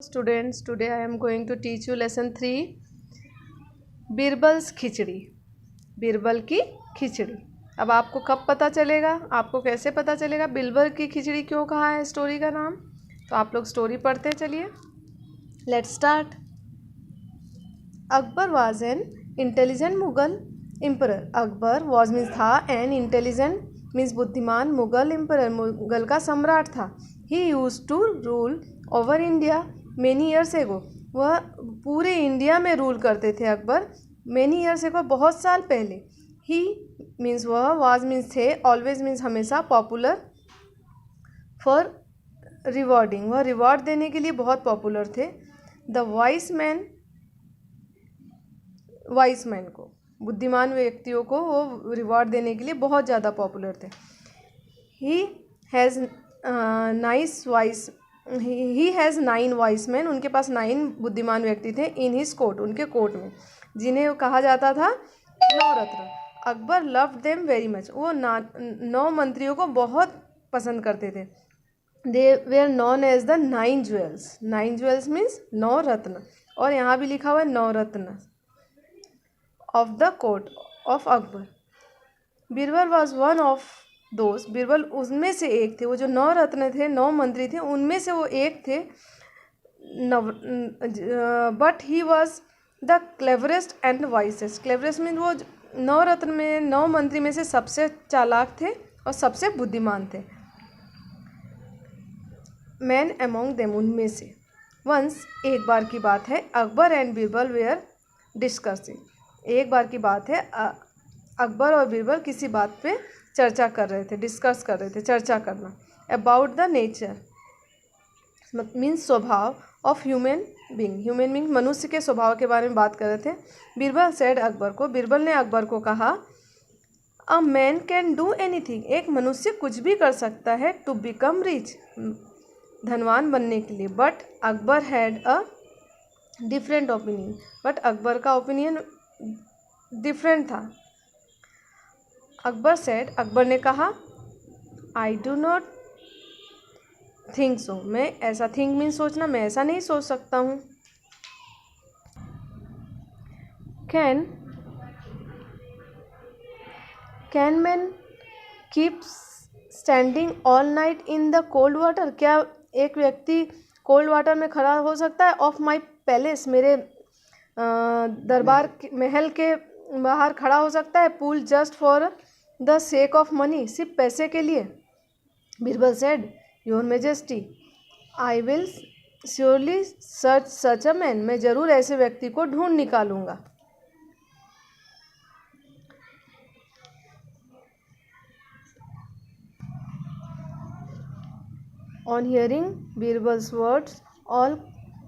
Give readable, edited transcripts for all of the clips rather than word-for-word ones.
Students, today I am going to teach you lesson 3 Birbal's खिचड़ी। बीरबल की खिचड़ी। अब आपको कब पता चलेगा, आपको कैसे पता चलेगा बीरबल की खिचड़ी क्यों कहा है स्टोरी का नाम? तो आप लोग स्टोरी पढ़ते चलिए। Let's start. Akbar was an intelligent Mughal emperor. Akbar was means था, एन इंटेलिजेंट मीन्स बुद्धिमान, मुगल एम्परर मुगल का सम्राट था। He use to rule over India many years ago. वह पूरे इंडिया में रूल करते थे अकबर। मेनी ईयर्स एगो बहुत साल पहले। ही मीन्स वह, वाज मीन्स थे, ऑलवेज मीन्स हमेशा, पॉपुलर फॉर रिवॉर्डिंग वह रिवॉर्ड देने के लिए बहुत पॉपुलर थे। द वाइस मैन को, बुद्धिमान व्यक्तियों को वो रिवॉर्ड देने के लिए बहुत ज़्यादा पॉपुलर थे। He has nine wise man. उनके पास 9 बुद्धिमान व्यक्ति थे। इन हिज कोर्ट, उनके कोर्ट में, जिन्हें कहा जाता था 9 रत्न। Akbar loved them very much. वो 9 मंत्रियों को बहुत पसंद करते थे। They were known as the 9 jewels. 9 jewels means 9 रत्न, और यहाँ भी लिखा हुआ है 9 रत्न of the court of Akbar. Birbal was one of दोस्त। बीरबल उनमें से एक थे। वो जो 9 रत्न थे, 9 मंत्री थे, उनमें से वो एक थे। But he was the cleverest and wisest. Cleverest mean वो 9 रत्न में, 9 मंत्री में से सबसे चालाक थे और सबसे बुद्धिमान थे। मैन अमोंग देम, उनमें से। वंस, एक बार की बात है, Akbar and Birbal were discussing. एक बार की बात है, अकबर और बीरबल किसी बात पे चर्चा कर रहे थे, डिस्कस कर रहे थे, चर्चा करना। अबाउट द नेचर मीन्स स्वभाव of human being. Human being मनुष्य के स्वभाव के बारे में बात कर रहे थे। बीरबल सेड अकबर को, बीरबल ने अकबर को कहा, a man can do anything. एक मनुष्य कुछ भी कर सकता है, टू बिकम रिच, धनवान बनने के लिए। But Akbar had a different opinion. But Akbar का ओपिनियन डिफरेंट था। अकबर सेड, अकबर ने कहा, I do not think so. मैं ऐसा, थिंक मीन सोचना, मैं ऐसा नहीं सोच सकता हूँ। Can man keep standing all night in the cold water. क्या एक व्यक्ति कोल्ड वाटर में खड़ा हो सकता है? ऑफ माई पैलेस, मेरे दरबार महल के बाहर खड़ा हो सकता है? Pool just for the sake of money, सिर्फ पैसे के लिए। Birbal said, your majesty, I will surely search such a man. मैं जरूर ऐसे व्यक्ति को ढूंढ निकालूंगा। On hearing Birbal's words, all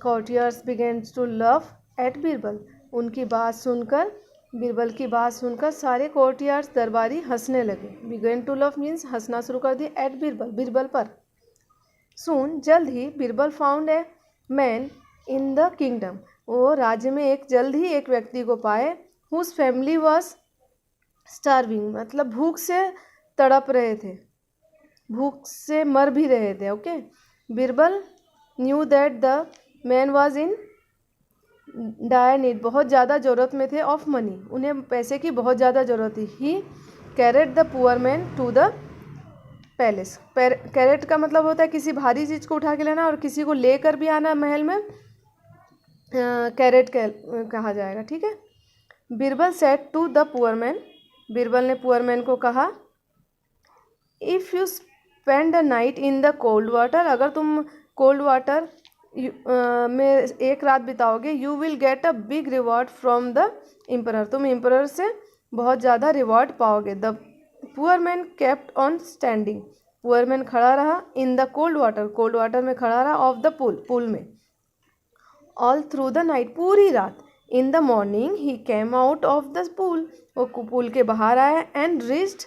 courtiers began to laugh at Birbal. उनकी बात सुनकर, बीरबल की बात सुनकर सारे कोर्टियर्स, दरबारी, हंसने लगे। बिगेन टू लव मीन्स हंसना शुरू कर दिया। एट बीरबल, बीरबल पर। सून, जल्द ही, Birbal found a man in the kingdom. वो राज्य में जल्द ही एक व्यक्ति को पाए। हुज फैमिली वॉज स्टार्विंग, मतलब भूख से तड़प रहे थे, भूख से मर भी रहे थे। Okay. Birbal knew that the man was in dire need, बहुत ज़्यादा ज़रूरत में थे, ऑफ मनी, उन्हें पैसे की बहुत ज़्यादा ज़रूरत थी। He carried the poor man to the palace. Carried का मतलब होता है किसी भारी चीज़ को उठा के लेना, और किसी को लेकर भी आना महल में, कैरेट कहा जाएगा। ठीक है। Birbal said to the poor man, Birbal ने पुअर मैन को कहा, if you spend a night in the cold water, अगर तुम कोल्ड वाटर में एक रात बिताओगे, you will get a big reward from the emperor, तुम एम्परर से बहुत ज़्यादा रिवॉर्ड पाओगे। The poor man kept on standing, poor man खड़ा रहा। In the cold water, cold water में खड़ा रहा। ऑफ द पूल, पूल में। ऑल थ्रू द नाइट, पूरी रात। In the morning he came out of the pool, वो pool के बाहर आया। And reached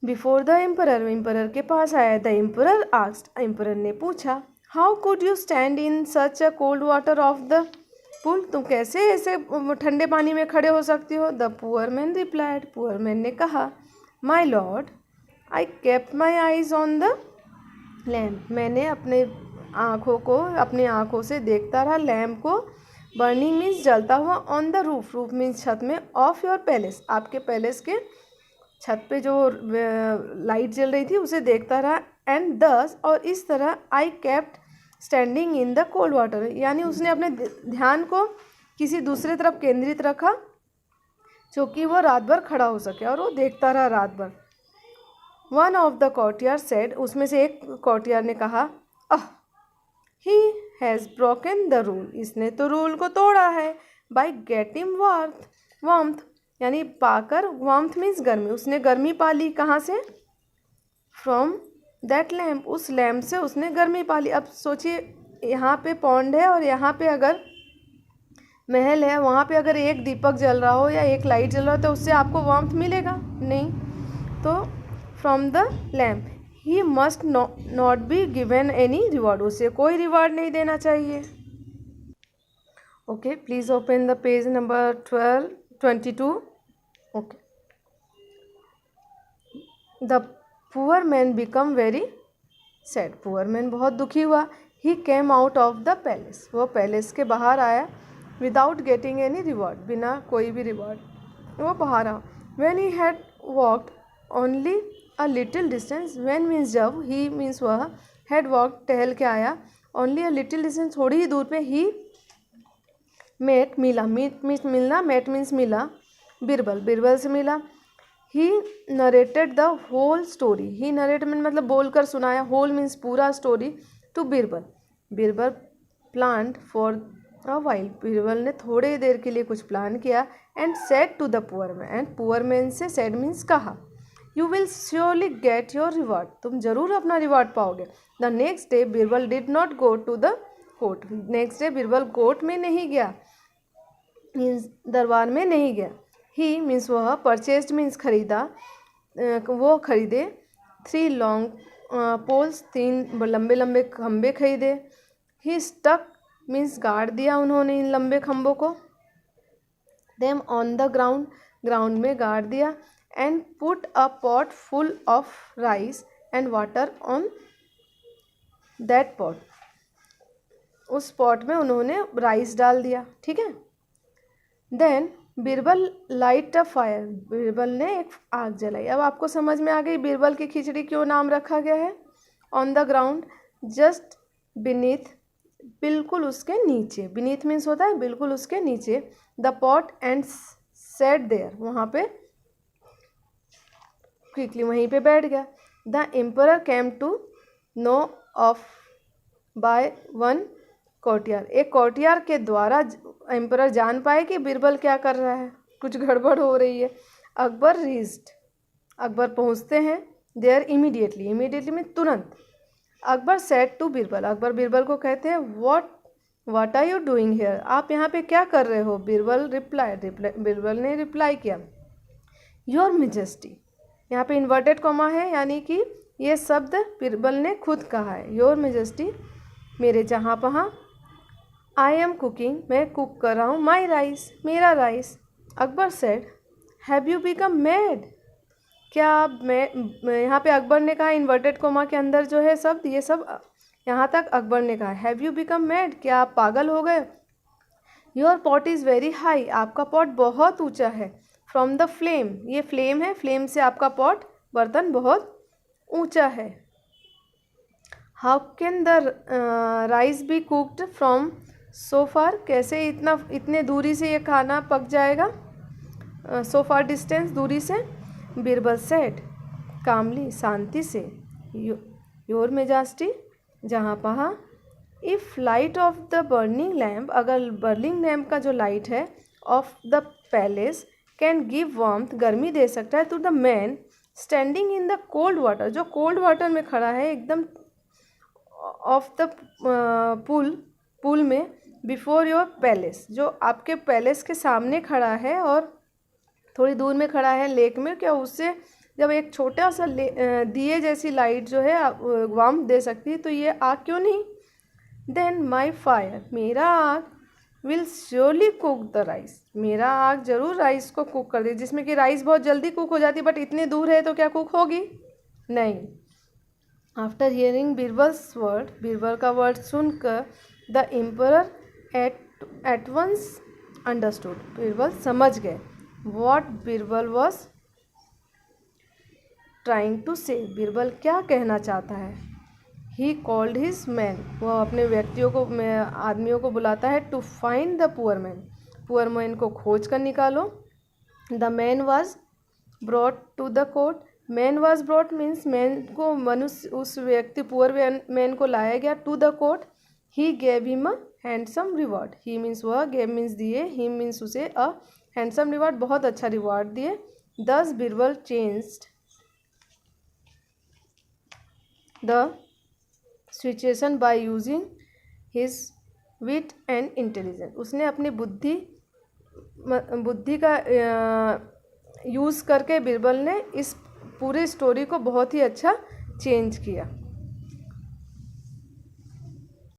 before the emperor, emperor के पास आया। द एम्परर आस्क्ड, एम्परर ने पूछा, how could you stand in such a cold water of the pool, तुम कैसे ऐसे ठंडे पानी में खड़े हो सकती हो? The poor man replied, poor man ने कहा, my lord, I kept my eyes on the lamp, मैंने अपने आँखों को अपनी आँखों से देखता रहा लैम्प को। बर्निंग मीन्स जलता हुआ। On the roof, roof means छत में। ऑफ योर पैलेस, आपके पैलेस के छत पे जो लाइट जल रही थी उसे देखता रहा। एंड दस, और इस तरह, I kept standing in the cold water, यानी उसने अपने ध्यान को किसी दूसरे तरफ केंद्रित रखा जो कि वो रात भर खड़ा हो सके, और वो देखता रहा रात भर। One of the courtier said, उसमें से एक कॉर्टियर ने कहा, he has broken the rule, इसने तो रूल को तोड़ा है। बाई गेटिंग वार्मथ, यानी पाकर। वार्मथ मीन्स गर्मी, उसने गर्मी पा ली। कहाँ से? फ्रॉम दैट लैम्प, उस लैम्प से उसने गर्मी पा ली। अब सोचिए, यहाँ पे पॉन्ड है और यहाँ पे अगर महल है, वहाँ पे अगर एक दीपक जल रहा हो या एक लाइट जल रहा हो तो उससे आपको वार्मथ मिलेगा नहीं। तो from the lamp, he must not be given any reward, उसे कोई रिवॉर्ड नहीं देना चाहिए। Okay, please open the page number 22। Okay, the poor man become very sad, poor man बहुत दुखी हुआ। He came out of the palace, वो palace के बाहर आया। विदाउट गेटिंग एनी रिवॉर्ड, बिना कोई भी रिवॉर्ड वो बाहर आ। When he had walked only a little distance, when means जब, ही मीन्स वह, हैड वॉक टहल के आया, ओनली अ लिटिल डिस्टेंस थोड़ी ही दूर पे, ही मेट मिला, मीट मीन्स मिलना, मेट मीन्स मिला, बिरबल, बिरबल से मिला। He narrated the whole story, he narrate मतलब बोलकर सुनाया, होल मीन्स पूरा, story to Birbal, Birbal planned for a while, Birbal ने थोड़े देर के लिए कुछ प्लान किया। And said to the poor man, and poor man से सेड मीन्स कहा, you will surely get your reward, तुम जरूर अपना रिवॉर्ड पाओगे। The next day Birbal did not go to the court, next day Birbal court में नहीं गया, मीन्स दरबार में नहीं गया। ही मीन्स वह, परचेस्ड मीन्स खरीदा, वो खरीदे। 3 लॉन्ग पोल्स, 3 लंबे लंबे खम्भे खरीदे। ही स्टक मीन्स गाड़ दिया उन्होंने इन लंबे खम्भों को। Them on the ground, ground में गाड़ दिया। And put a pot full of rice and water on that pot, उस पॉट में उन्होंने राइस डाल दिया, ठीक है। Then Birbal light a fire, Birbal ने एक आग जलाई। अब आपको समझ में आ गई बिरबल की खिचड़ी क्यों नाम रखा गया है। On the ground, just beneath, बिल्कुल उसके नीचे, बीनीथ मीन्स होता है बिल्कुल उसके नीचे। The pot and set there, वहाँ पे क्विकली वहीं पे बैठ गया। The emperor came to know of by one courtier, एक कोर्टियर के द्वारा एम्परर जान पाए कि बिरबल क्या कर रहा है, कुछ गड़बड़ हो रही है। अकबर रीच्ड, अकबर पहुंचते हैं। देयर इमीडिएटली, इमीडिएटली में तुरंत। अकबर सेड टू बिरबल, अकबर बिरबल को कहते हैं, what are you doing here, आप यहाँ पे क्या कर रहे हो। बिरबल बिरबल ने रिप्लाई किया, योर मेजेस्टी, यहाँ पे इन्वर्टेड कॉमा है, यानी कि ये शब्द बिरबल ने खुद कहा है। योर मेजेस्टी, मेरे जहाँ पहाँ। आई एम कुकिंग, मैं कुक कर रहा हूँ। माई राइस, मेरा rice. Akbar said, have you become mad, क्या आप, मैं यहाँ पे अकबर ने कहा इन्वर्टेड कोमा के अंदर जो है शब्द, ये सब यहाँ तक अकबर ने कहा। हैव यू बिकम मैड, क्या आप पागल हो गए। Your pot is very high, आपका पॉट बहुत ऊंचा है। फ्रॉम द फ्लेम, ये फ्लेम है, फ्लेम से आपका पॉट, बर्तन बहुत ऊंचा है। How can the rice be cooked from so far, कैसे इतने दूरी से ये खाना पक जाएगा, सो फार डिस्टेंस, दूरी से। बिरबल सेड कामली, शांति से। योर मेजेस्टी, जहाँ पहाँ। If light of the burning lamp, अगर बर्निंग लैम्प का जो लाइट है, of the palace can give warmth, गर्मी दे सकता है, to the man standing in the cold water, जो कोल्ड वाटर में खड़ा है एकदम, ऑफ द पुल में, बिफोर योर पैलेस, जो आपके पैलेस के सामने खड़ा है और थोड़ी दूर में खड़ा है लेक में, क्या उससे जब एक छोटा सा दिए जैसी लाइट जो है वार्म दे सकती है, तो ये आग क्यों नहीं। देन माई फायर, मेरा आग, will surely cook the rice, मेरा आग जरूर राइस को कुक कर दे, जिसमें कि राइस बहुत जल्दी कुक हो जाती है, बट इतनी दूर है तो क्या कुक होगी नहीं। After hearing Birbal's word, Birbal का वर्ड सुनकर the emperor at once understood, Birbal समझ गए what Birbal was trying to say, Birbal क्या कहना चाहता है। ही कॉल्ड हिज मैन, वह अपने व्यक्तियों को आदमियों को बुलाता है to find the poor man, poor man को खोज कर निकालो। The man was brought to the court, man was brought means man को मनुष्य उस व्यक्ति पुअर मैन को लाया गया to the court. He gave him a handsome reward, he means वह, गेव मीन्स दिए, ही मीन्स उसे, अ हैंडसम रिवॉर्ड बहुत अच्छा रिवॉर्ड दिए। Thus Birbal changed the situation by using his wit and intelligence, उसने अपनी बुद्धि का यूज़ करके बीरबल ने इस पूरी स्टोरी को बहुत ही अच्छा चेंज किया।